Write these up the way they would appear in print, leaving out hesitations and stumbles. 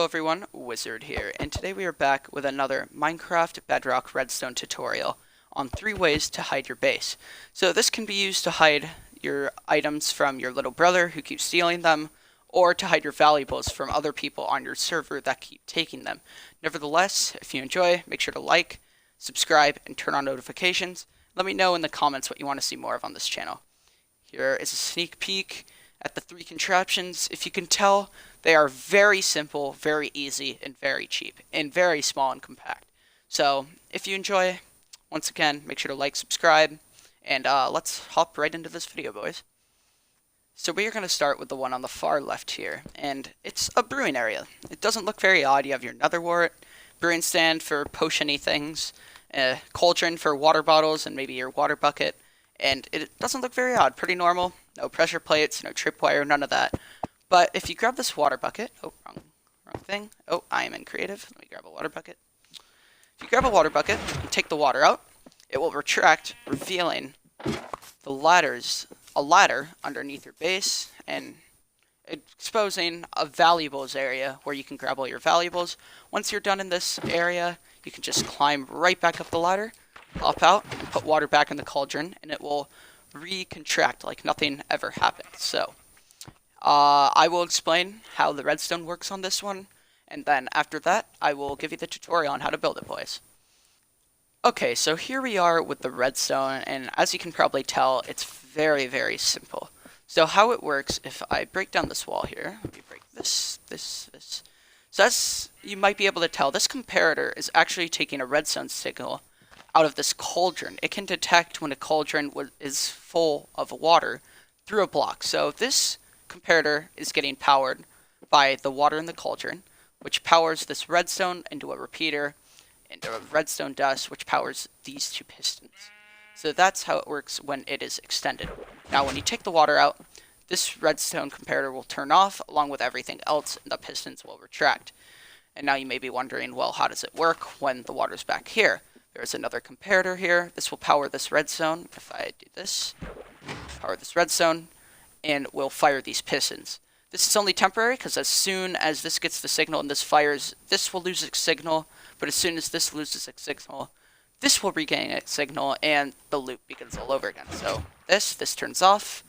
everyone, Wizard here, and today we are back with another Minecraft Bedrock Redstone tutorial on 3 ways to hide your base. So this can be used to hide your items from your little brother who keeps stealing them, or to hide your valuables from other people on your server that keep taking them. Nevertheless, if you enjoy, make sure to like, subscribe, and turn on notifications. Let me know in the comments what you want to see more of on this channel. Here is a sneak peek at the 3 contraptions. If you can tell, they are very simple, very easy, and very cheap, and very small and compact. So, if you enjoy, once again, make sure to like, subscribe, and let's hop right into this video, boys. So we are going to start with the one on the far left here, and it's a brewing area. It doesn't look very odd. You have your nether wart, brewing stand for potion-y things, a cauldron for water bottles, and maybe your water bucket. And it doesn't look very odd, pretty normal. No pressure plates, no tripwire, none of that. But if you grab this water bucket, oh, wrong thing. Oh, I am in creative. Let me grab a water bucket. If you grab a water bucket and take the water out, it will retract, revealing a ladder underneath your base and exposing a valuables area where you can grab all your valuables. Once you're done in this area, you can just climb right back up the ladder, hop out, and put water back in the cauldron, and it will recontract like nothing ever happened. So, I will explain how the redstone works on this one, and then after that, I will give you the tutorial on how to build it, boys. Okay, so here we are with the redstone, and as you can probably tell, it's very, very simple. So how it works, if I break down this wall here, let me break this. So as you might be able to tell, this comparator is actually taking a redstone signal out of this cauldron. It can detect when a cauldron is full of water through a block. So this comparator is getting powered by the water in the cauldron, which powers this redstone into a repeater, into a redstone dust, which powers these 2 pistons. So that's how it works when it is extended. Now when you take the water out, this redstone comparator will turn off along with everything else, and the pistons will retract. And now you may be wondering, well, how does it work when the water's back here? There's another comparator here. This will power this redstone. If I do this, power this redstone, and will fire these pistons. This is only temporary because as soon as this gets the signal and this fires, this will lose its signal. But as soon as this loses its signal, this will regain its signal, and the loop begins all over again. So this turns off,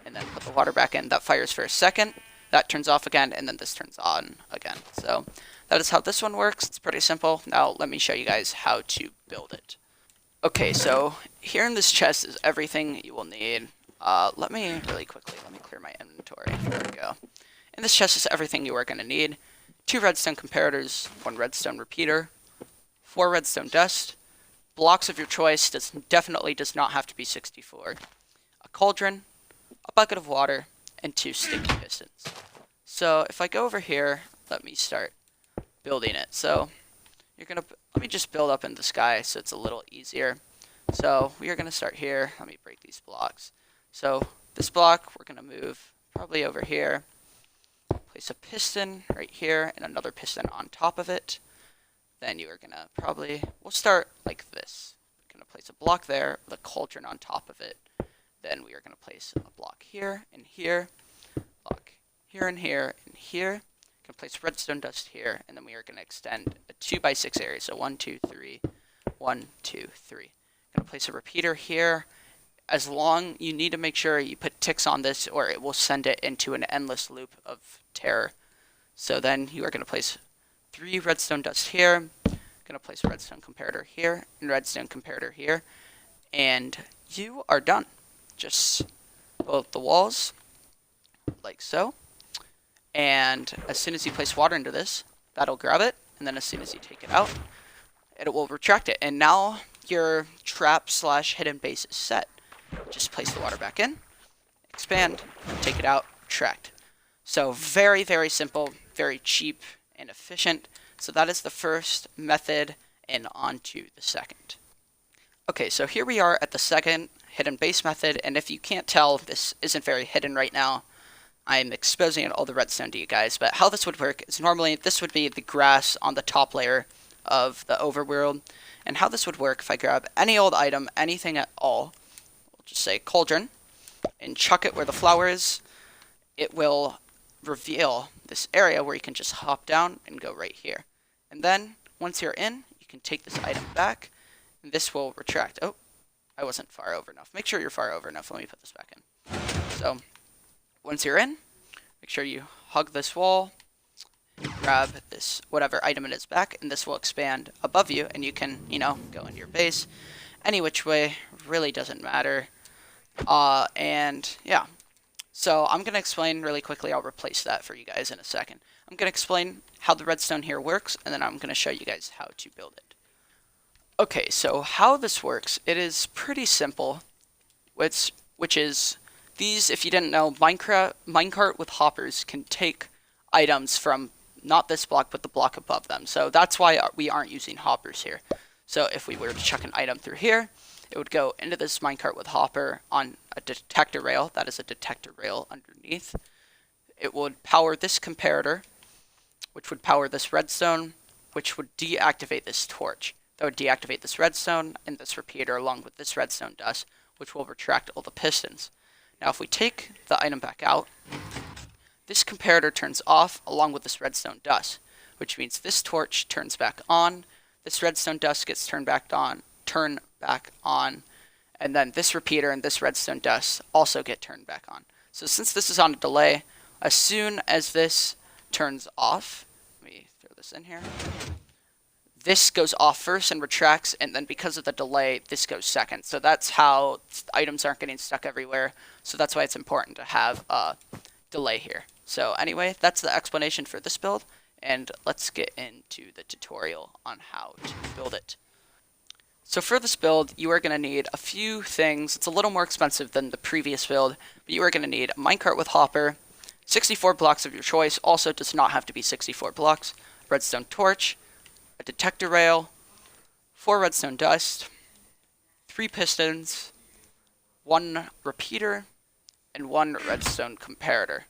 and then put the water back in. That fires for a second. That turns off again, and then this turns on again. So that is how this one works. It's pretty simple. Now let me show you guys how to build it. Okay, so here in this chest is everything you will need. Let me clear my inventory. There we go. In this chest is everything you are going to need. 2 redstone comparators, 1 redstone repeater, 4 redstone dust, blocks of your choice, definitely does not have to be 64, a cauldron, a bucket of water, and 2 sticky pistons. So if I go over here, let me start building it. So let me just build up in the sky so it's a little easier. So we are going to start here. Let me break these blocks. So this block we're going to move probably over here, place a piston right here and another piston on top of it. Then you are going to we'll start like this. We're going to place a block there with a cauldron on top of it. Then we are going to place a block here and here, block here and here and here. Going to place redstone dust here, and then we are going to extend a 2x6 area. So 1, 2, 3, 1, 2, 3. Going to place a repeater here. As long, you need to make sure you put ticks on this, or it will send it into an endless loop of terror. So then you are going to place 3 redstone dust here. Going to place a redstone comparator here and redstone comparator here, and you are done. Just build the walls like so. And as soon as you place water into this, that'll grab it, and then as soon as you take it out, it will retract it. And now your trap/hidden base is set. Just place the water back in, expand, take it out, retract. So very, very simple, very cheap and efficient. So that is the first method, and on to the second. Okay, so here we are at the second hidden base method, and if you can't tell, this isn't very hidden right now. I'm exposing all the redstone to you guys, but how this would work is normally this would be the grass on the top layer of the overworld. And how this would work, if I grab any old item, anything at all, we'll just say cauldron, and chuck it where the flower is, it will reveal this area where you can just hop down and go right here. And then once you're in, you can take this item back, and this will retract. Oh, I wasn't far over enough. Make sure you're far over enough. Let me put this back in. So once you're in, make sure you hug this wall, grab this whatever item it is back, and this will expand above you, and you can, go into your base any which way. Really doesn't matter. And yeah. So I'm going to explain really quickly. I'll replace that for you guys in a second. I'm going to explain how the redstone here works, and then I'm going to show you guys how to build it. Okay, so how this works, it is pretty simple, which is these, if you didn't know, minecart with hoppers can take items from not this block, but the block above them. So that's why we aren't using hoppers here. So if we were to chuck an item through here, it would go into this minecart with hopper on a detector rail. That is a detector rail underneath. It would power this comparator, which would power this redstone, which would deactivate this torch. That would deactivate this redstone and this repeater along with this redstone dust, which will retract all the pistons. Now if we take the item back out, this comparator turns off along with this redstone dust, which means this torch turns back on, this redstone dust gets turned back on, and then this repeater and this redstone dust also get turned back on. So since this is on a delay, as soon as this turns off, let me throw this in here, this goes off first and retracts, and then because of the delay, this goes second. So that's how items aren't getting stuck everywhere. So that's why it's important to have a delay here. So anyway, that's the explanation for this build, and let's get into the tutorial on how to build it. So for this build, you are going to need a few things. It's a little more expensive than the previous build, but you are going to need a minecart with hopper, 64 blocks of your choice, also does not have to be 64 blocks, redstone torch, a detector rail, 4 redstone dust, 3 pistons, 1 repeater, and 1 redstone comparator.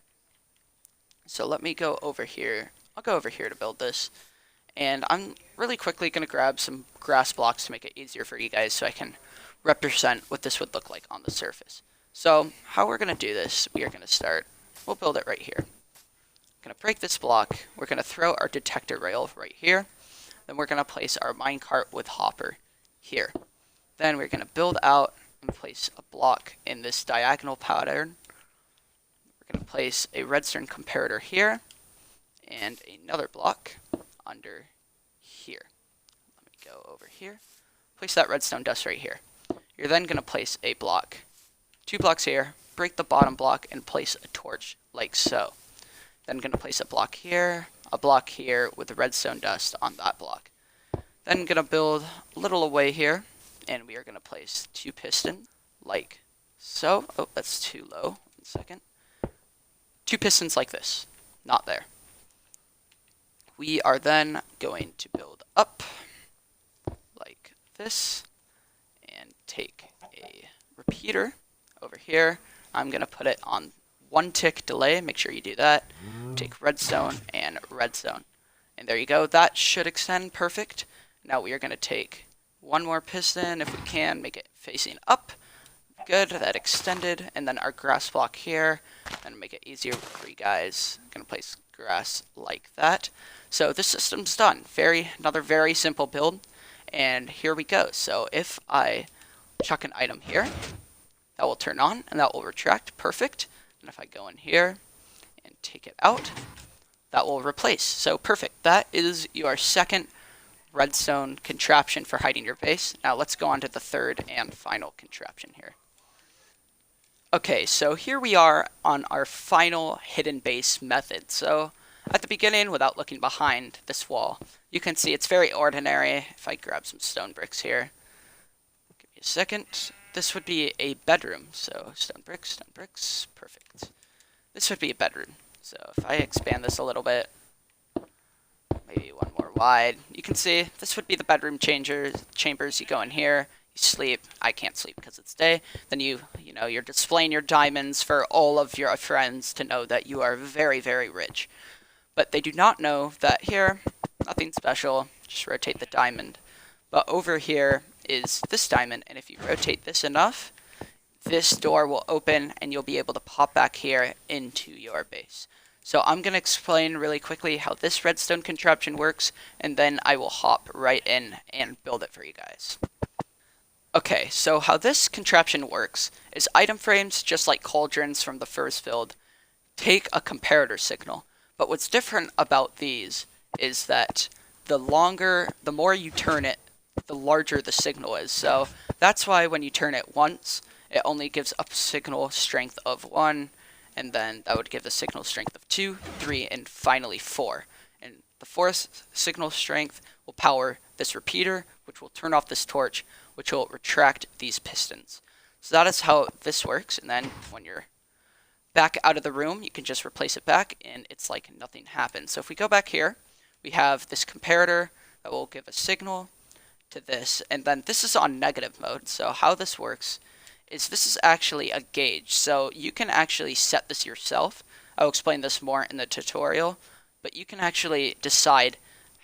So let me go over here. I'll go over here to build this. And I'm really quickly going to grab some grass blocks to make it easier for you guys so I can represent what this would look like on the surface. So how we're going to do this, we are going to start, we'll build it right here. I'm going to break this block. We're going to throw our detector rail right here. Then we're going to place our minecart with hopper here. Then we're going to build out and place a block in this diagonal pattern. We're going to place a redstone comparator here and another block under here. Let me go over here. Place that redstone dust right here. You're then going to place a block, 2 blocks here, break the bottom block, and place a torch like so. Then going to place a block here with the redstone dust on that block. Then going to build a little away here, and we are going to place 2 pistons like so. Oh, that's too low. 1 second. 2 pistons like this, not there. We are then going to build up like this and take a repeater over here. I'm going to put it on 1 tick delay. Make sure you do that. Take redstone and redstone. And there you go. That should extend perfect. Now we are going to take 1 more piston if we can. Make it facing up. Good. That extended. And then our grass block here. And make it easier for you guys. I'm going to place grass like that. So this system's done. Another very simple build. And here we go. So if I chuck an item here, that will turn on and that will retract. Perfect. And if I go in here and take it out, that will replace. So perfect. That is your second redstone contraption for hiding your base. Now let's go on to the third and final contraption here. Okay, so here we are on our final hidden base method. So at the beginning, without looking behind this wall, you can see it's very ordinary. If I grab some stone bricks here, give me a second. This would be a bedroom. So stone bricks, perfect. This would be a bedroom. So if I expand this a little bit, maybe 1 more wide, you can see this would be the bedroom chambers. You go in here, you sleep. I can't sleep because it's day. Then you're displaying your diamonds for all of your friends to know that you are very, very rich. But they do not know that here, nothing special, just rotate the diamond. But over here is this diamond, and if you rotate this enough, this door will open and you'll be able to pop back here into your base. So I'm going to explain really quickly how this redstone contraption works, and then I will hop right in and build it for you guys. Okay, so how this contraption works is item frames, just like cauldrons from the first build, take a comparator signal. But what's different about these is that the more you turn it, the larger the signal is. So that's why when you turn it once, it only gives a signal strength of 1, and then that would give a signal strength of 2, 3, and finally 4. And the fourth signal strength will power this repeater, which will turn off this torch, which will retract these pistons. So that is how this works, and then when you're back out of the room, you can just replace it back, and it's like nothing happened. So if we go back here, we have this comparator that will give a signal to this, and then this is on negative mode. So how this works is this is actually a gauge, so you can actually set this yourself. I'll explain this more in the tutorial, but you can actually decide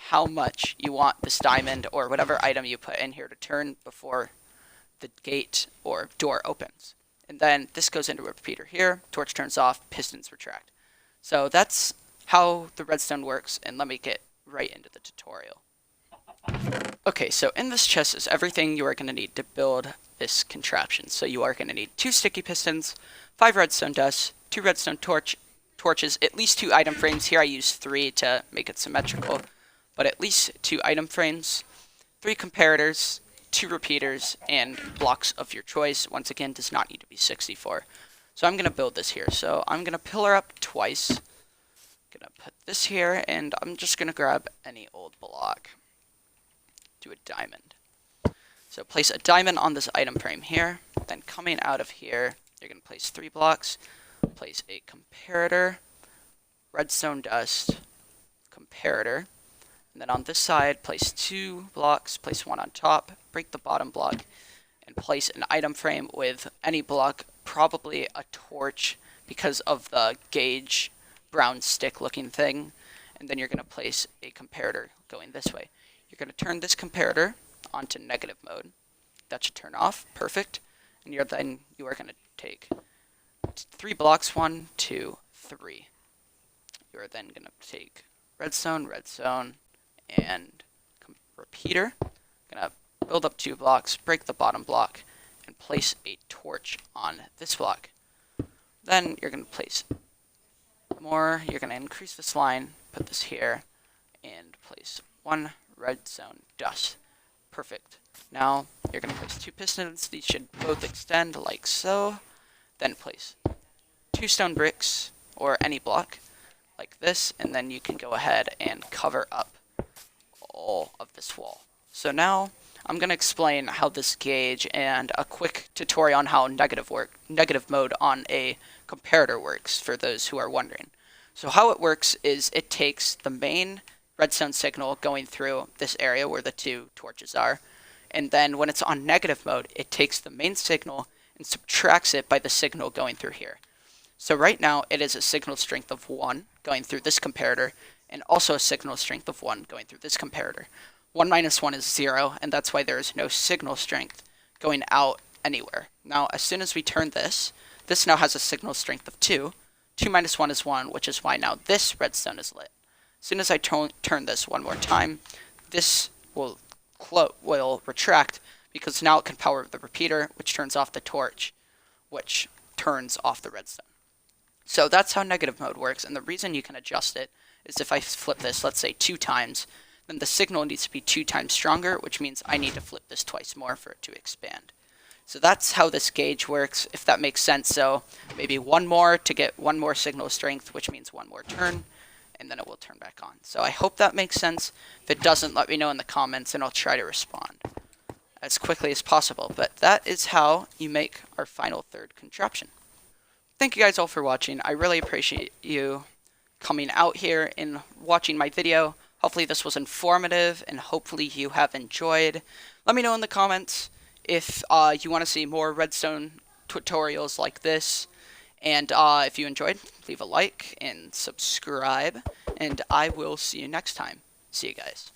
how much you want this diamond or whatever item you put in here to turn before the gate or door opens. And then this goes into a repeater here, torch turns off, pistons retract. So that's how the redstone works, and let me get right into the tutorial. Okay, so in this chest is everything you are going to need to build this contraption. So you are going to need 2 sticky pistons, 5 redstone dust, 2 redstone torches, at least 2 item frames. Here I use 3 to make it symmetrical, but at least 2 item frames, 3 comparators, 2 repeaters, and blocks of your choice. Once again, does not need to be 64. So I'm going to build this here. So I'm going to pillar up twice. I'm going to put this here, and I'm just going to grab any old block. Do a diamond. So place a diamond on this item frame here. Then coming out of here, you're going to place 3 blocks. Place a comparator, redstone dust, comparator. And then on this side, place 2 blocks, place 1 on top, break the bottom block, and place an item frame with any block, probably a torch because of the gauge brown stick looking thing. And then you're going to place a comparator going this way. You're going to turn this comparator onto negative mode. That should turn off. Perfect. And you are going to take 3 blocks, 1, 2, 3. You are then going to take redstone, and repeater. Going to build up 2 blocks, break the bottom block, and place a torch on this block. Then you're going to place more. You're going to increase this line, put this here, and place 1 redstone dust. Perfect. Now you're going to place 2 pistons. These should both extend like so. Then place 2 stone bricks or any block like this, and then you can go ahead and cover up all of this wall. So now I'm going to explain how this gauge and a quick tutorial on how negative mode on a comparator works for those who are wondering. So how it works is it takes the main redstone signal going through this area where the 2 torches are, and then when it's on negative mode, it takes the main signal and subtracts it by the signal going through here. So right now it is a signal strength of 1 going through this comparator, and also a signal strength of 1 going through this comparator. 1 minus 1 is 0, and that's why there is no signal strength going out anywhere. Now as soon as we turn this now has a signal strength of 2. 2 minus 1 is 1, which is why now this redstone is lit. As soon as I turn this one more time, this will retract, because now it can power the repeater, which turns off the torch, which turns off the redstone. So that's how negative mode works, and the reason you can adjust it is if I flip this, let's say 2 times, then the signal needs to be 2 times stronger, which means I need to flip this twice more for it to expand. So that's how this gauge works, if that makes sense. So maybe 1 more to get 1 more signal strength, which means 1 more turn, and then it will turn back on. So I hope that makes sense. If it doesn't, let me know in the comments, and I'll try to respond as quickly as possible. But that is how you make our final 3rd contraption. Thank you guys all for watching. I really appreciate you coming out here and watching my video. Hopefully this was informative, and hopefully you have enjoyed. Let me know in the comments if you want to see more redstone tutorials like this. And if you enjoyed, leave a like and subscribe, and I will see you next time. See you guys.